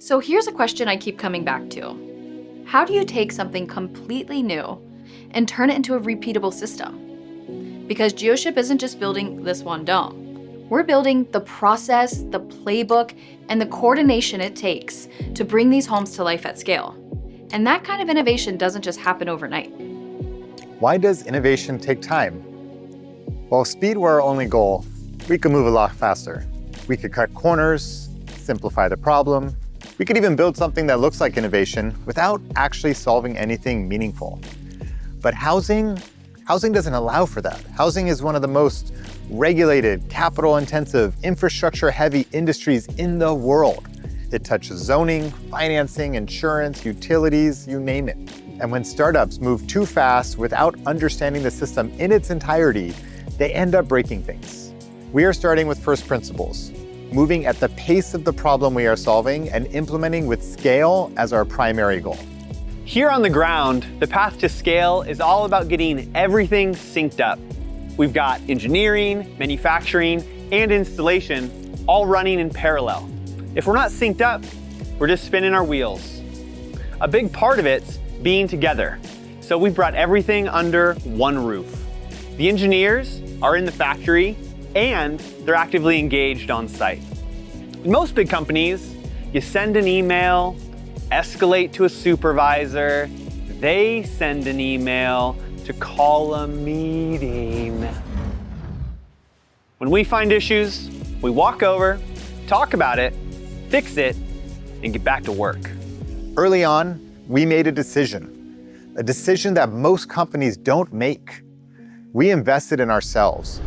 So here's a question I keep coming back to. How do you take something completely new and turn it into a repeatable system? Because Geoship isn't just building this one dome. We're building the process, the playbook, and the coordination it takes to bring these homes to life at scale. And that kind of innovation doesn't just happen overnight. Why does innovation take time? Well, if speed were our only goal, we could move a lot faster. We could cut corners, simplify the problem. We could even build something that looks like innovation without actually solving anything meaningful. But housing doesn't allow for that. Housing is one of the most regulated, capital-intensive, infrastructure-heavy industries in the world. It touches zoning, financing, insurance, utilities, you name it. And when startups move too fast without understanding the system in its entirety, they end up breaking things. We are starting with first principles, moving at the pace of the problem we are solving and implementing with scale as our primary goal. Here on the ground, the path to scale is all about getting everything synced up. We've got engineering, manufacturing, and installation all running in parallel. If we're not synced up, we're just spinning our wheels. A big part of it's being together. So we've brought everything under one roof. The engineers are in the factory and they're actively engaged on site. In most big companies, you send an email, escalate to a supervisor, they send an email to call a meeting. When we find issues, we walk over, talk about it, fix it, and get back to work. Early on, we made a decision that most companies don't make. We invested in ourselves.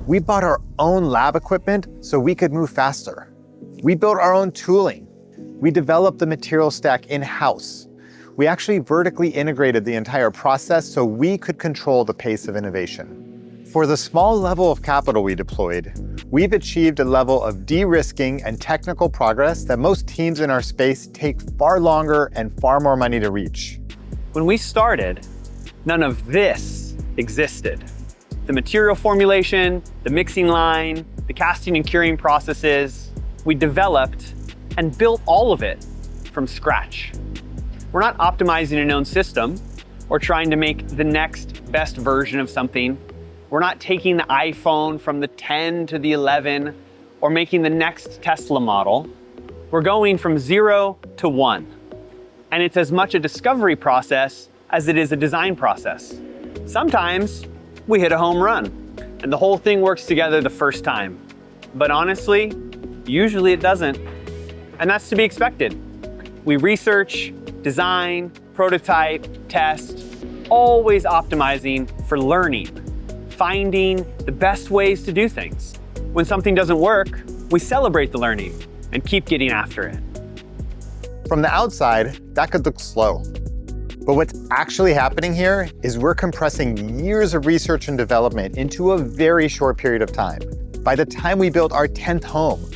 We bought our own lab equipment so we could move faster. We built our own tooling. We developed the material stack in-house. We actually vertically integrated the entire process so we could control the pace of innovation. For the small level of capital we deployed, we've achieved a level of de-risking and technical progress that most teams in our space take far longer and far more money to reach. When we started, none of this existed. The material formulation, the mixing line, the casting and curing processes, we developed and built all of it from scratch. We're not optimizing a known system or trying to make the next best version of something. We're not taking the iPhone from the 10 to the 11 or making the next Tesla model. We're going from 0 to 1. And it's as much a discovery process as it is a design process. Sometimes we hit a home run and the whole thing works together the first time. But honestly, usually it doesn't. And that's to be expected. We research, design, prototype, test, always optimizing for learning, finding the best ways to do things. When something doesn't work, we celebrate the learning and keep getting after it. From the outside, that could look slow. But what's actually happening here is we're compressing years of research and development into a very short period of time. By the time we build our 10th home,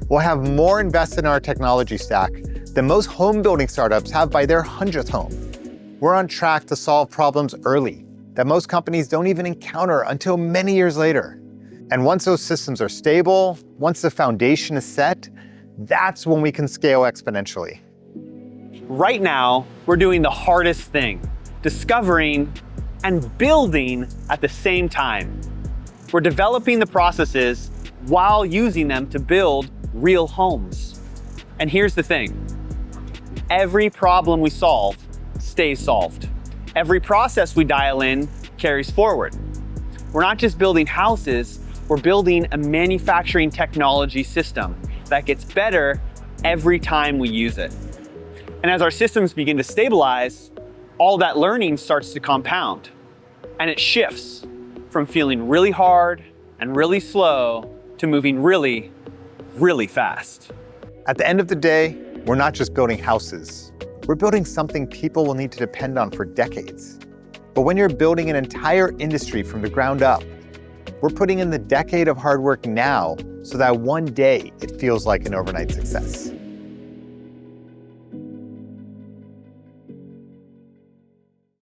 we'll have more invested in our technology stack than most home building startups have by their 100th home. We're on track to solve problems early that most companies don't even encounter until many years later. And once those systems are stable, once the foundation is set, that's when we can scale exponentially. Right now, we're doing the hardest thing, discovering and building at the same time. We're developing the processes while using them to build real homes. And here's the thing, every problem we solve stays solved. Every process we dial in carries forward. We're not just building houses, we're building a manufacturing technology system that gets better every time we use it. And as our systems begin to stabilize, all that learning starts to compound. And it shifts from feeling really hard and really slow to moving really, really fast. At the end of the day, we're not just building houses. We're building something people will need to depend on for decades. But when you're building an entire industry from the ground up, we're putting in the decade of hard work now so that one day it feels like an overnight success.